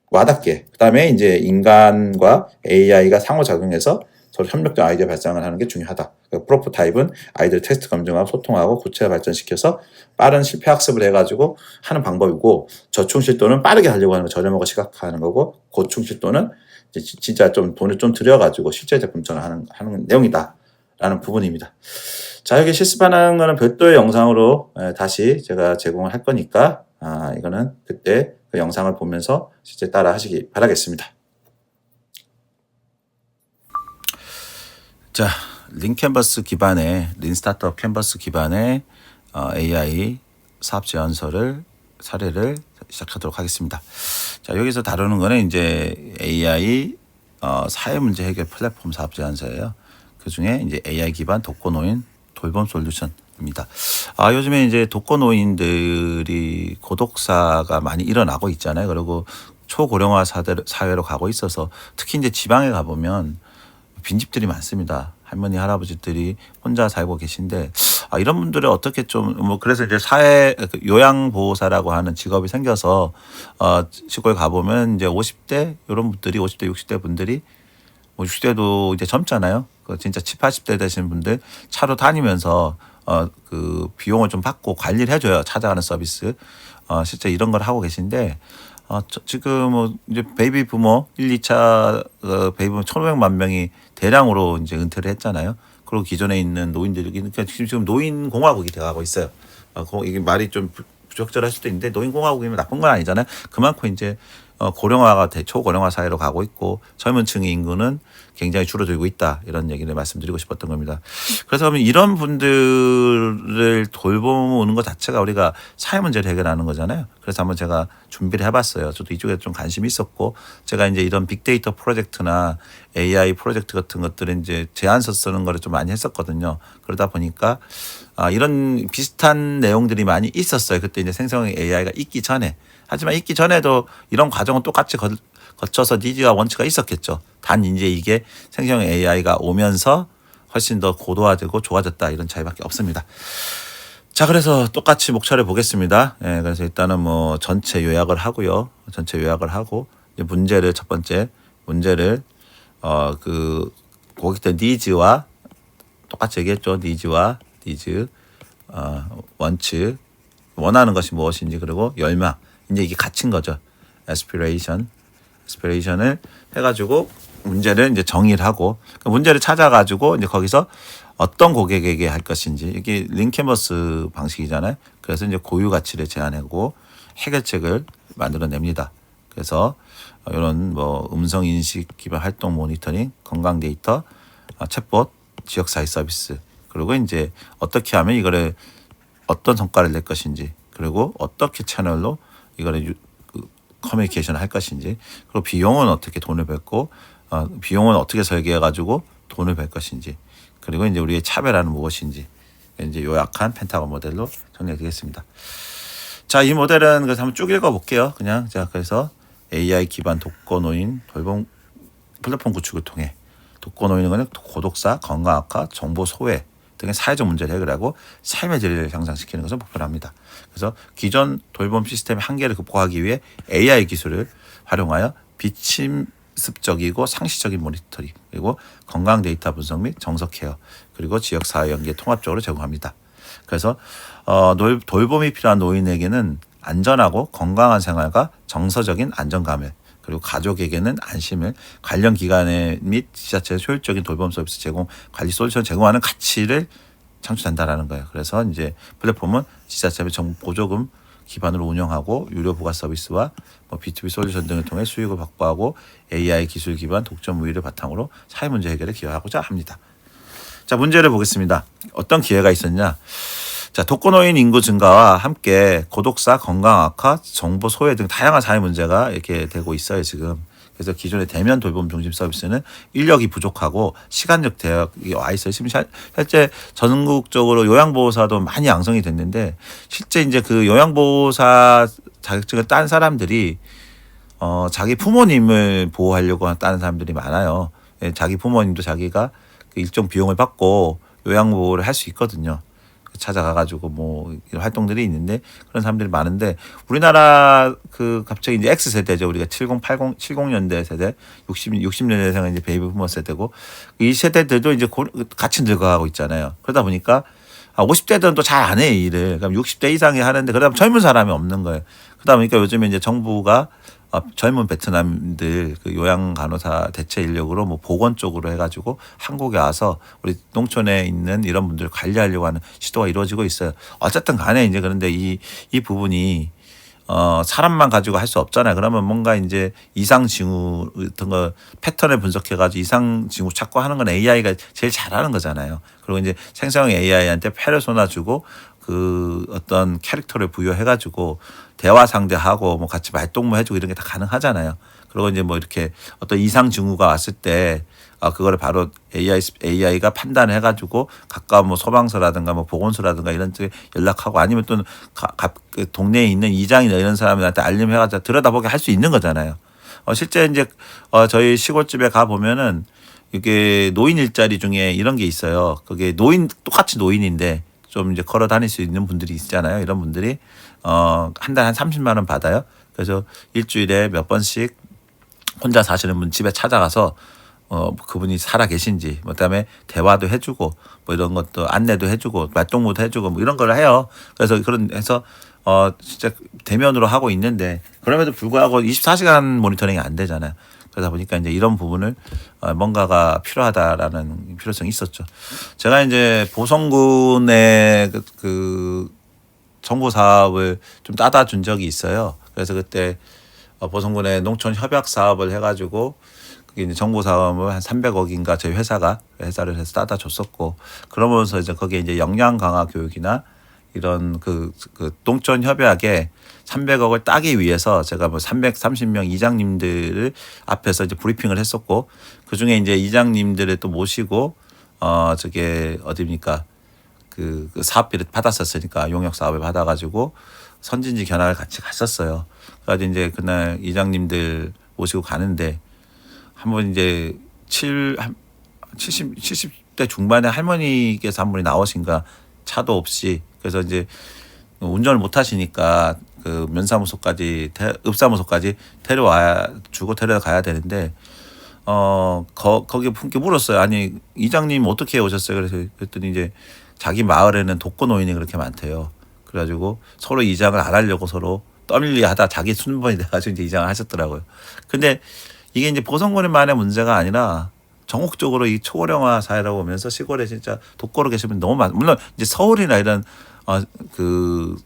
와닿게. 그 다음에 이제 인간과 AI가 상호작용해서 서로 협력적 아이디어 발상을 하는 게 중요하다. 프로토타입은 아이들 테스트 검증하고 소통하고 구체화 발전시켜서 빠른 실패 학습을 해가지고 하는 방법이고, 저충실도는 빠르게 하려고 하는 거, 저렴하고 시각화하는 거고, 고충실도는 진짜 좀 돈을 좀 들여가지고 실제 제품처럼 하는 내용이다라는 부분입니다. 자, 여기 실습하는 거는 별도의 영상으로 다시 제가 제공을 할 거니까 이거는 그때 그 영상을 보면서 실제 따라 하시기 바라겠습니다. 자, 린캔버스 기반의 린스타트업 캔버스 기반의 AI 사업 제안서를 사례를 시작하도록 하겠습니다. 자, 여기서 다루는 거는 이제 AI 사회 문제 해결 플랫폼 사업 제안서예요. 그 중에 이제 AI 기반 독거노인 돌봄 솔루션입니다. 요즘에 이제 독거노인들이 고독사가 많이 일어나고 있잖아요. 그리고 초고령화 사회로 가고 있어서 특히 이제 지방에 가보면 빈집들이 많습니다. 할머니, 할아버지들이 혼자 살고 계신데, 이런 분들을 어떻게 그래서 이제 요양보호사라고 하는 직업이 생겨서, 시골 가보면 이제 50대, 이런 분들이, 50대, 60대 분들이, 60대도 이제 젊잖아요. 진짜 70, 80대 되시는 분들 차로 다니면서, 그 비용을 좀 받고 관리를 해줘요. 찾아가는 서비스. 실제 이런 걸 하고 계신데, 지금 이제 베이비 부모 1, 2차 베이비 부모 1,500만 명이 대량으로 이제 은퇴를 했잖아요. 그리고 기존에 있는 노인들이 그러니까 지금 노인 공화국이 되어가고 있어요. 이게 말이 좀 부적절할 수도 있는데 노인 공화국이면 나쁜 건 아니잖아요. 그만큼 이제 고령화가 초고령화 사회로 가고 있고 젊은 층의 인구는 굉장히 줄어들고 있다. 이런 얘기를 말씀드리고 싶었던 겁니다. 그래서 그러면 이런 분들을 돌보는 것 자체가 우리가 사회 문제를 해결하는 거잖아요. 그래서 한번 제가 준비를 해봤어요. 저도 이쪽에 좀 관심이 있었고 제가 이제 이런 빅데이터 프로젝트나 AI 프로젝트 같은 것들은 이제 제안서 쓰는 거를 좀 많이 했었거든요. 그러다 보니까 이런 비슷한 내용들이 많이 있었어요. 그때 이제 생성형 AI가 있기 전에. 하지만 있기 전에도 이런 과정은 똑같이 거쳐서 니즈와 원칙가 있었겠죠. 단 이제 이게 생성형 AI가 오면서 훨씬 더 고도화되고 좋아졌다 이런 차이밖에 없습니다. 자, 그래서 똑같이 목차를 보겠습니다. 그래서 일단은 전체 요약을 하고요. 전체 요약을 하고 이제 문제를 첫 번째 문제를 그 고객들 니즈와 똑같이 얘기했죠. 니즈 원칙 원하는 것이 무엇인지 그리고 열망 이제 이게 갇힌 거죠. aspiration을 해가지고 문제를 이제 정의를 하고 그 문제를 찾아가지고 이제 거기서 어떤 고객에게 할 것인지 이게 린캔버스 방식이잖아요. 그래서 이제 고유 가치를 제안하고 해결책을 만들어냅니다. 그래서 이런 음성 인식 기반 활동 모니터링, 건강 데이터, 챗봇, 지역 사회 서비스 그리고 이제 어떻게 하면 이거를 어떤 성과를 낼 것인지 그리고 어떻게 채널로 이거를 커뮤니케이션을 할 것인지 그리고 비용은 어떻게 돈을 뱉고 비용은 어떻게 설계해 가지고 돈을 벌 것인지 그리고 이제 우리의 차별화는 무엇인지 이제 요약한 펜타곤 모델로 정리되겠습니다. 자, 이 모델은 그래서 한번 쭉 읽어볼게요. 그냥 제가 그래서 AI 기반 독거노인 돌봄 플랫폼 구축을 통해 독거노인은 고독사, 건강 악화, 정보 소외 등의 사회적 문제를 해결하고 삶의 질을 향상시키는 것을 목표로 합니다. 그래서 기존 돌봄 시스템의 한계를 극복하기 위해 AI 기술을 활용하여 비침습적이고 상시적인 모니터링 그리고 건강 데이터 분석 및 정석 케어 그리고 지역사회 연계 통합적으로 제공합니다. 그래서 돌봄이 필요한 노인에게는 안전하고 건강한 생활과 정서적인 안정감을 그리고 가족에게는 안심을, 관련 기관에 및 지자체의 효율적인 돌봄 서비스 제공, 관리 솔루션 제공하는 가치를 창출한다라는 거예요. 그래서 이제 플랫폼은 지자체 및 정부 보조금 기반으로 운영하고 유료 부가 서비스와 뭐 B2B 솔루션 등을 통해 수익을 확보하고 AI 기술 기반 독점 우위를 바탕으로 사회 문제 해결에 기여하고자 합니다. 자, 문제를 보겠습니다. 어떤 기회가 있었냐? 자, 독거노인 인구 증가와 함께 고독사, 건강 악화, 정보 소외 등 다양한 사회 문제가 이렇게 되고 있어요, 지금. 그래서 기존의 대면 돌봄 중심 서비스는 인력이 부족하고 시간적 대역이 와 있어요. 지금 실제 전국적으로 요양보호사도 많이 양성이 됐는데 실제 이제 그 요양보호사 자격증을 딴 사람들이 자기 부모님을 보호하려고 따는 사람들이 많아요. 예, 자기 부모님도 자기가 그 일정 비용을 받고 요양보호를 할 수 있거든요. 찾아가가지고 뭐 이런 활동들이 있는데 그런 사람들이 많은데 우리나라 그 갑자기 이제 X 세대죠. 우리가 70년대 세대, 60년대생은 이제 베이비 부머 세대고 이 세대들도 이제 같이 늙어가고 있잖아요. 그러다 보니까 50대들은 또 잘 안 해 일을. 그럼 60대 이상이 하는데 그러다 보면 젊은 사람이 없는 거예요. 그러다 보니까 요즘에 이제 정부가 젊은 베트남들 그 요양 간호사 대체 인력으로 뭐 보건 쪽으로 해가지고 한국에 와서 우리 농촌에 있는 이런 분들을 관리하려고 하는 시도가 이루어지고 있어요. 어쨌든 간에 이제 그런데 이 부분이 사람만 가지고 할 수 없잖아요. 그러면 뭔가 이제 이상 징후 같은 거 패턴을 분석해가지고 이상 징후 찾고 하는 건 AI가 제일 잘하는 거잖아요. 그리고 이제 생성형 AI한테 페르소나 주고 그 어떤 캐릭터를 부여해가지고 대화 상대하고 뭐 같이 말동무 해주고 이런 게 다 가능하잖아요. 그리고 이제 뭐 이렇게 어떤 이상 징후가 왔을 때 그거를 바로 AI가 판단을 해가지고 가까운 뭐 소방서라든가 뭐 보건소라든가 이런 쪽에 연락하고 아니면 또 그 동네에 있는 이장이나 이런 사람들한테 알림해가지고 들여다보게 할 수 있는 거잖아요. 실제 이제 저희 시골집에 가 보면은 이게 노인 일자리 중에 이런 게 있어요. 그게 똑같이 노인인데 좀 이제 걸어 다닐 수 있는 분들이 있잖아요. 이런 분들이 한 달에 한 30만 원 받아요. 그래서 일주일에 몇 번씩 혼자 사시는 분 집에 찾아가서 그분이 살아 계신지, 뭐 그다음에 대화도 해주고, 뭐 이런 것도 안내도 해주고, 말동무도 해주고, 뭐 이런 걸 해요. 그래서 해서 진짜 대면으로 하고 있는데 그럼에도 불구하고 24시간 모니터링이 안 되잖아요. 그러다 보니까 이제 이런 부분을 뭔가가 필요하다라는 필요성이 있었죠. 제가 이제 보성군의 그 정보 사업을 좀 따다 준 적이 있어요. 그래서 그때 보성군의 농촌 협약 사업을 해가지고 그게 이제 정보 사업을 한 300억인가 저희 회사를 해서 따다 줬었고 그러면서 이제 거기에 이제 역량 강화 교육이나 이런 그 농촌 협약에 300억을 따기 위해서 제가 뭐 330명 이장님들을 앞에서 이제 브리핑을 했었고 그 중에 이제 이장님들을 또 모시고 저게 어디입니까? 그 사업비를 받았었으니까 용역 사업을 받아가지고 선진지 견학을 같이 갔었어요. 그래서 이제 그날 이장님들 모시고 가는데 한번 이제 70대 중반의 할머니께서 한 분이 나오신가 차도 없이 그래서 이제 운전을 못 하시니까 그 면사무소까지 읍사무소까지 주고 데려가야 되는데 거기 분께 물었어요. 아니 이장님 어떻게 오셨어요? 그래서 그랬더니 이제 자기 마을에는 독거노인이 그렇게 많대요. 그래가지고 서로 이장을 안 하려고 서로 떠밀리하다 자기 순번이 돼가지고 이제 이장을 하셨더라고요. 근데 이게 이제 보성군만의 문제가 아니라 전국적으로 이 초고령화 사회라고 보면서 시골에 진짜 독거로 계신 분 너무 물론 이제 서울이나 이런 그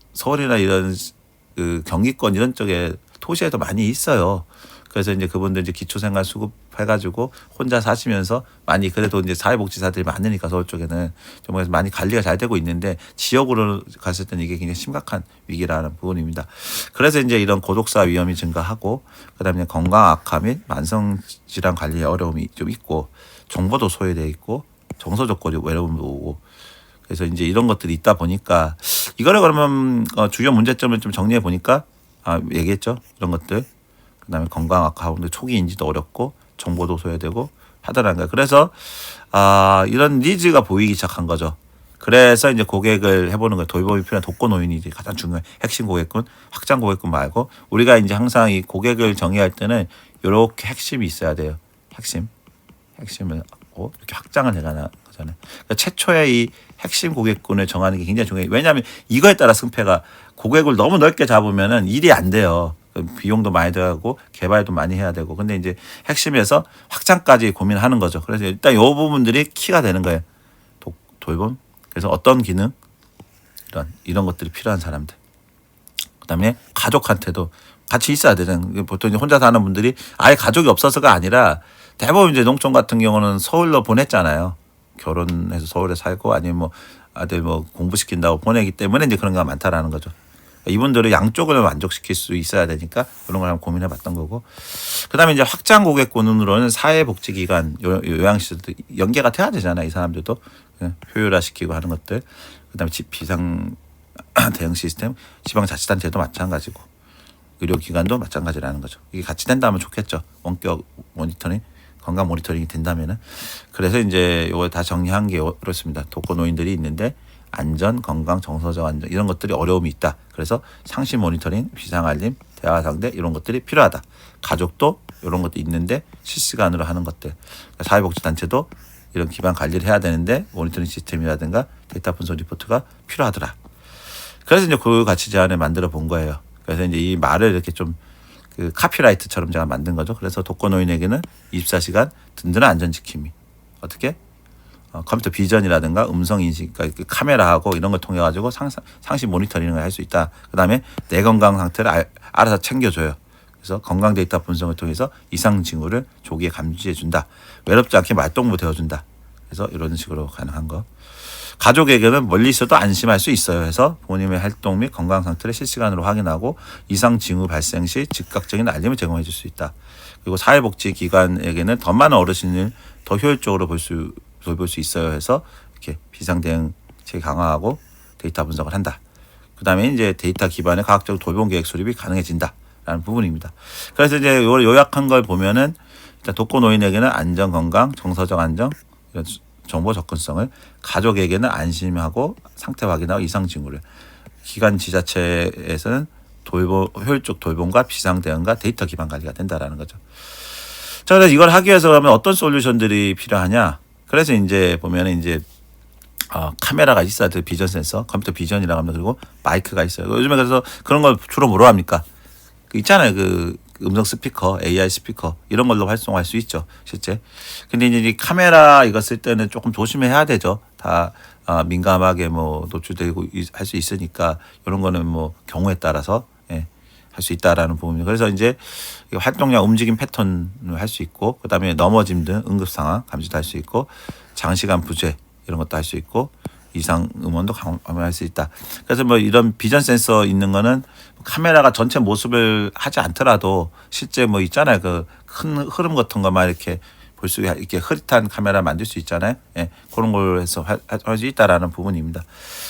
경기권 이런 쪽에 도시에도 많이 있어요. 그래서 이제 그분들 이제 기초생활수급 해가지고 혼자 사시면서 많이 그래도 이제 사회복지사들이 많으니까 서울 쪽에는 좀 많이 관리가 잘 되고 있는데 지역으로 갔을 때는 이게 굉장히 심각한 위기라는 부분입니다. 그래서 이제 이런 고독사 위험이 증가하고 그다음에 건강 악화 및 만성 질환 관리에 어려움이 좀 있고 정보도 소외돼 있고 정서적 외로움도 오고 그래서 이제 이런 것들이 있다 보니까 이거를 그러면 주요 문제점을 좀 정리해 보니까 얘기했죠. 이런 것들. 그다음에 건강 악화하고 초기 인지도 어렵고 정보도 소외되고 하더라는 거예요. 그래서 이런 니즈가 보이기 시작한 거죠. 그래서 이제 고객을 해보는 거예요. 돌봄이 필요한 독거노인이 이제 가장 중요한 핵심 고객군, 확장 고객군 말고 우리가 이제 항상 이 고객을 정의할 때는 이렇게 핵심이 있어야 돼요. 핵심을 하고 이렇게 확장을 해가는 거잖아요. 그러니까 최초의 이 핵심 고객군을 정하는 게 굉장히 중요해요. 왜냐하면 이거에 따라 승패가 고객을 너무 넓게 잡으면은 일이 안 돼요. 비용도 많이 들어가고 개발도 많이 해야 되고. 근데 이제 핵심에서 확장까지 고민하는 거죠. 그래서 일단 이 부분들이 키가 되는 거예요. 돌봄. 그래서 어떤 기능 이런 것들이 필요한 사람들. 그다음에 가족한테도 같이 있어야 되는. 보통 이제 혼자 사는 분들이 아예 가족이 없어서가 아니라 대부분 이제 농촌 같은 경우는 서울로 보냈잖아요. 결혼해서 서울에 살고 아니면 뭐 아들 뭐 공부시킨다고 보내기 때문에 이제 그런 게 많다라는 거죠. 이분들은 양쪽을 만족시킬 수 있어야 되니까 그런 걸 한번 고민해 봤던 거고. 그다음에 이제 확장 고객군으로는 사회복지기관 요양시설도 연계가 돼야 되잖아요. 이 사람들도 효율화시키고 하는 것들. 그다음에 비상 대응 시스템, 지방자치단체도 마찬가지고 의료기관도 마찬가지라는 거죠. 이게 같이 된다면 좋겠죠. 원격 모니터링, 건강 모니터링이 된다면은. 그래서 이제 이걸 다 정리한 게 그렇습니다. 독거노인들이 있는데 안전, 건강, 정서적 안전 이런 것들이 어려움이 있다. 그래서 상시 모니터링, 비상 알림, 대화 상대 이런 것들이 필요하다. 가족도 이런 것도 있는데 실시간으로 하는 것들. 사회복지단체도 이런 기반 관리를 해야 되는데 모니터링 시스템이라든가 데이터 분석 리포트가 필요하더라. 그래서 이제 그 가치 제안을 만들어 본 거예요. 그래서 이제 이 말을 이렇게 좀 그 카피라이트처럼 제가 만든 거죠. 그래서 독거노인에게는 24시간 든든한 안전지킴이. 어떻게? 컴퓨터 비전이라든가 음성 인식, 그러니까 카메라하고 이런 걸 통해 가지고 상시 모니터링을 할 수 있다. 그다음에 내 건강 상태를 알아서 챙겨줘요. 그래서 건강 데이터 분석을 통해서 이상 징후를 조기에 감지해 준다. 외롭지 않게 말동무 되어준다. 그래서 이런 식으로 가능한 거. 가족에게는 멀리 있어도 안심할 수 있어요. 해서 본인의 활동 및 건강 상태를 실시간으로 확인하고 이상 징후 발생 시 즉각적인 알림을 제공해 줄 수 있다. 그리고 사회복지기관에게는 더 많은 어르신을 더 효율적으로 돌볼 수 있어요. 해서 이렇게 비상 대응체 강화하고 데이터 분석을 한다. 그다음에 이제 데이터 기반의 과학적 돌봄 계획 수립이 가능해진다라는 부분입니다. 그래서 이제 이걸 요약한 걸 보면은 일단 독거노인에게는 안전, 건강, 정서적 안정, 이런 정보 접근성을, 가족에게는 안심하고 상태 확인하고 이상 징후를, 기관 지자체에서는 효율적 돌봄과 비상 대응과 데이터 기반 관리가 된다라는 거죠. 자, 그래서 이걸 하기 위해서 그러면 어떤 솔루션들이 필요하냐? 그래서 이제 보면은 이제 카메라가 있어야 돼. 비전 센서, 컴퓨터 비전이라고 합니다. 그리고 마이크가 있어요. 요즘에 그래서 그런 걸 주로 뭐로 합니까? 있잖아요. 그 음성 스피커, AI 스피커 이런 걸로 활성화할 수 있죠, 실제. 근데 이제 이 카메라 이거 쓸 때는 조금 조심해야 되죠. 다 민감하게 뭐 노출되고 할 수 있으니까 이런 거는 뭐 경우에 따라서 할 수 있다라는 부분이. 그래서 이제 활동량, 움직임 패턴을 할 수 있고, 그다음에 넘어짐 등 응급 상황 감지도 할 수 있고, 장시간 부재 이런 것도 할 수 있고, 이상 음원도 감지할 수 있다. 그래서 뭐 이런 비전 센서 있는 거는 카메라가 전체 모습을 하지 않더라도 실제 뭐 있잖아요. 그 큰 흐름 같은 거만 이렇게 볼 수, 이렇게 흐릿한 카메라 만들 수 있잖아요. 예, 그런 걸 해서 할 수 있다라는 부분입니다.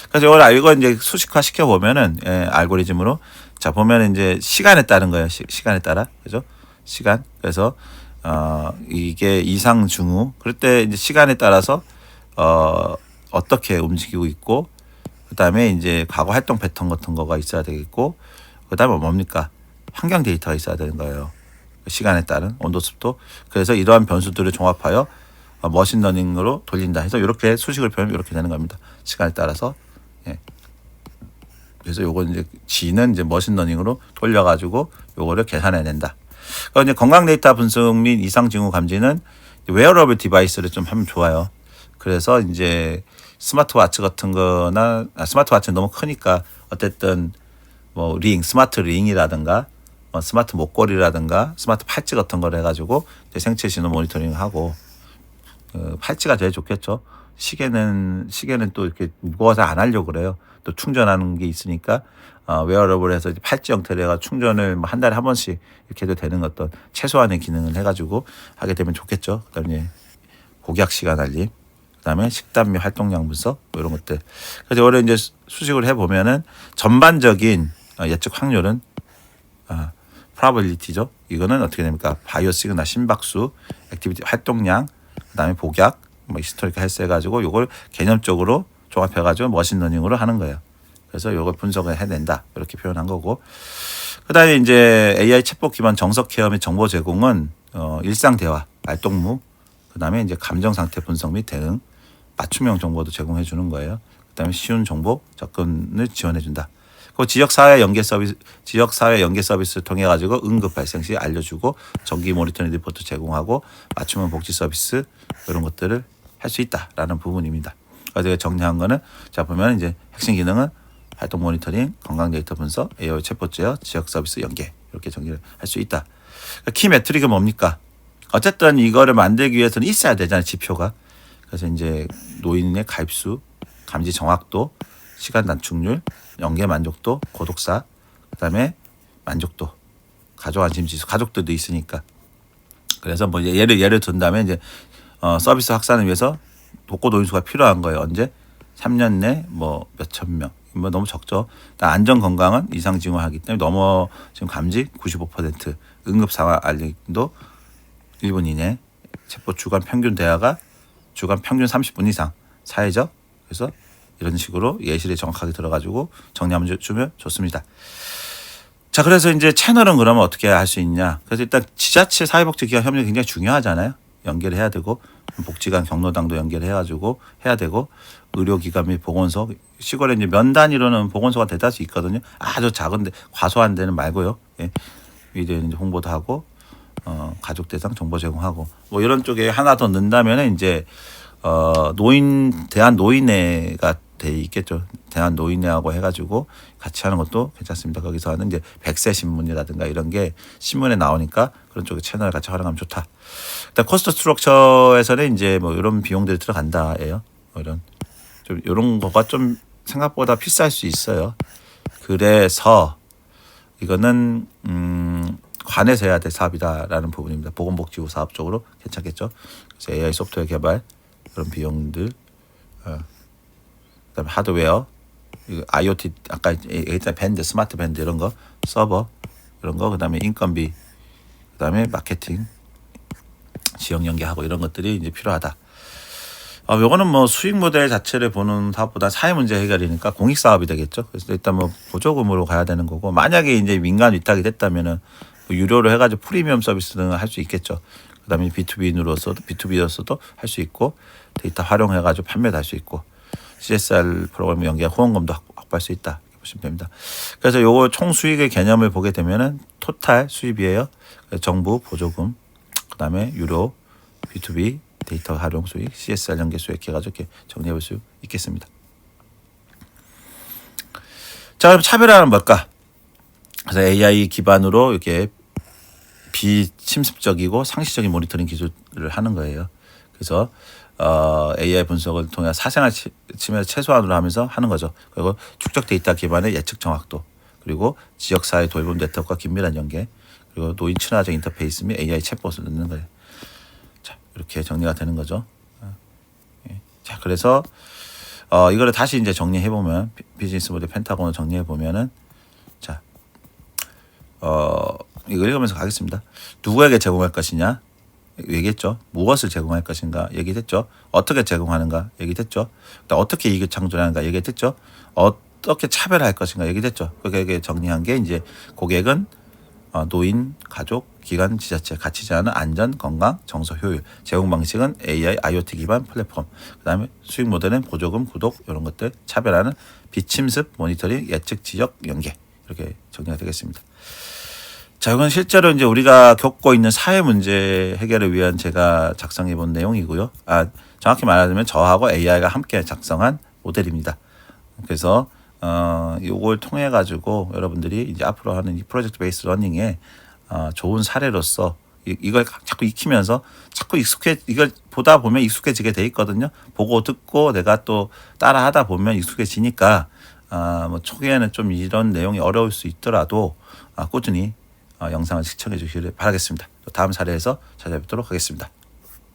그래서 이걸 이제 수식화 시켜 보면은 알고리즘으로 자 보면은 이제 시간에 따른 거예요. 시간에 따라, 그죠? 시간. 그래서 이게 이상 징후. 그럴 때 이제 시간에 따라서 어떻게 움직이고 있고, 그다음에 이제 과거 활동 패턴 같은 거가 있어야 되겠고, 그다음에 뭡니까? 환경 데이터가 있어야 되는 거예요. 시간에 따른 온도, 습도. 그래서 이러한 변수들을 종합하여 머신러닝으로 돌린다 해서 이렇게 수식을 표현하면 이렇게 되는 겁니다. 시간에 따라서. 예. 그래서 요거 이제 G는 이제 머신러닝으로 돌려가지고 요거를 계산해낸다. 그러니까 이제 건강 데이터 분석 및 이상 징후 감지는 웨어러블 디바이스를 좀 하면 좋아요. 그래서 이제 스마트워치 같은 거나, 스마트워치는 너무 크니까 어쨌든 뭐 스마트 링이라든가 스마트 목걸이라든가 스마트 팔찌 같은 걸 해가지고 이제 생체 신호 모니터링을 하고, 팔찌가 제일 좋겠죠. 시계는 또 이렇게 무거워서 안 하려고 그래요. 또 충전하는 게 있으니까 웨어러블에서 팔찌 형태로 해가 충전을 뭐 한 달에 한 번씩 이렇게 해도 되는 어떤 최소한의 기능을 해가지고 하게 되면 좋겠죠. 그다음에 복약 시간 알림, 그다음에 식단 및 활동량 분석 뭐 이런 것들. 그래서 원래 이제 수식을 해 보면은 전반적인 예측 확률은 probability죠. 이거는 어떻게 됩니까? 바이오 시그널, 심박수, 액티비티 활동량, 그다음에 복약, 뭐 히스토리컬 헬스 해가지고 이걸 개념적으로 종합해가지고 머신러닝으로 하는 거예요. 그래서 이걸 분석을 해낸다 이렇게 표현한 거고, 그다음에 이제 AI 챗봇 기반 정석 케어 및 정보 제공은 일상 대화, 말동무, 그다음에 이제 감정 상태 분석 및 대응, 맞춤형 정보도 제공해 주는 거예요. 그다음에 쉬운 정보 접근을 지원해 준다. 그 지역사회 연계 서비스를 통해 가지고 응급 발생 시 알려주고 정기 모니터링 리포트 제공하고 맞춤형 복지 서비스 이런 것들을 할 수 있다라는 부분입니다. 그래서 정리한 거는 자 보면 이제 핵심 기능은 활동 모니터링, 건강 데이터 분석, AI 챗봇 제어, 지역 서비스 연계 이렇게 정리를 할 수 있다. 키 매트릭은 뭡니까? 어쨌든 이거를 만들기 위해서는 있어야 되잖아요, 지표가. 그래서 이제 노인의 가입수, 감지 정확도, 시간 단축률, 연계 만족도, 고독사, 그다음에 만족도, 가족 안심 지수, 가족들도 있으니까. 그래서 뭐 예를 든다면 이제 서비스 확산을 위해서 독거 노인 수가 필요한 거예요. 언제? 3년 내 뭐 몇천 명. 뭐 너무 적죠. 안전 건강은 이상 징후하기 때문에 지금 감지 95%, 응급 상황 알림도 1분 이내, 챗봇 주간 평균 대화가 주간 평균 30분 이상, 사회적. 그래서 이런 식으로 예시를 정확하게 들어가지고 정리하면 주면 좋습니다. 자, 그래서 이제 채널은 그러면 어떻게 할 수 있냐? 그래서 일단 지자체 사회복지기관 협력이 굉장히 중요하잖아요. 연결을 해야 되고 복지관 경로당도 연결해가지고 해야 되고 의료기관 및 보건소 시골에 이제 면 단위로는 보건소가 대다수 있거든요. 아주 작은데 과소한 데는 말고요. 예. 위에 이제 홍보도 하고 가족 대상 정보 제공하고 뭐 이런 쪽에 하나 더 넣는다면 이제 대한 노인회가 돼 있겠죠. 대한 노인회하고 해가지고 같이 하는 것도 괜찮습니다. 거기서 하는 이제 100세 신문이라든가 이런 게 신문에 나오니까 그런 쪽에 채널을 같이 활용하면 좋다. 일단 코스트 스트럭처에서는 이제 뭐 이런 비용들이 들어간다예요. 이런 거가 좀 생각보다 비쌀 수 있어요. 그래서 이거는 관에서 해야 될 사업이다라는 부분입니다. 보건복지부 사업 쪽으로 괜찮겠죠. 그래서 AI 소프트웨어 개발 그런 비용들, 그다음에 하드웨어, IoT 아까 얘기했던 밴드, 스마트 밴드 이런 거, 서버 이런 거, 그다음에 인건비, 그다음에 마케팅, 지역 연계하고 이런 것들이 이제 필요하다. 요거는 뭐 수익 모델 자체를 보는 사업보다 사회 문제 해결이니까 공익 사업이 되겠죠. 그래서 일단 뭐 보조금으로 가야 되는 거고 만약에 이제 민간 위탁이 됐다면은 뭐 유료로 해가지고 프리미엄 서비스는 할 수 있겠죠. 그다음에 B2B로서도 할 수 있고 데이터 활용해가지고 판매도 할 수 있고 CSR 프로그램 연계 후원금도 확보할 수 있다 이렇게 보시면 됩니다. 그래서 요거 총 수익의 개념을 보게 되면은 토탈 수입이에요. 정부 보조금, 그다음에 유료, B2B 데이터 활용 수익, CSR 연계 수익 해가지고 이렇게 정리해 볼 수 있겠습니다. 자, 그럼 차별화는 뭘까? 그래서 AI 기반으로 이렇게 비침습적이고 상시적인 모니터링 기술을 하는 거예요. 그래서 AI 분석을 통해 사생활 침해 최소한으로 하면서 하는 거죠. 그리고 축적 데이터 기반의 예측 정확도, 그리고 지역사회 돌봄 네트워크와 긴밀한 연계, 그리고 노인 친화적 인터페이스 및 AI 챗봇을 넣는 거예요. 자, 이렇게 정리가 되는 거죠. 자, 그래서 이거를 다시 이제 정리해 보면 비즈니스 모델 펜타곤을 정리해 보면은 자, 이거 읽으면서 가겠습니다. 누구에게 제공할 것이냐 얘기했죠. 무엇을 제공할 것인가 얘기했죠. 어떻게 제공하는가 얘기했죠. 어떻게 이익을 창조하는가 얘기했죠. 어떻게 차별할 것인가 얘기했죠. 그게 정리한 게 이제 고객은 노인, 가족, 기관, 지자체 같이 제하는 안전, 건강, 정서, 효율. 제공 방식은 AI, IoT 기반 플랫폼. 그다음에 수익 모델은 보조금, 구독 이런 것들 차별하는 비침습, 모니터링, 예측, 지역, 연계 이렇게 정리가 되겠습니다. 자, 이건 실제로 이제 우리가 겪고 있는 사회 문제 해결을 위한 제가 작성해 본 내용이고요. 정확히 말하자면 저하고 AI가 함께 작성한 모델입니다. 그래서 요걸 통해 가지고 여러분들이 이제 앞으로 하는 이 프로젝트 베이스 러닝에 좋은 사례로서 이걸 자꾸 익히면서 자꾸 이걸 보다 보면 익숙해지게 돼 있거든요. 보고 듣고 내가 또 따라 하다 보면 익숙해지니까 뭐 초기에는 좀 이런 내용이 어려울 수 있더라도 꾸준히 영상을 시청해 주시길 바라겠습니다. 다음 사례에서 찾아뵙도록 하겠습니다.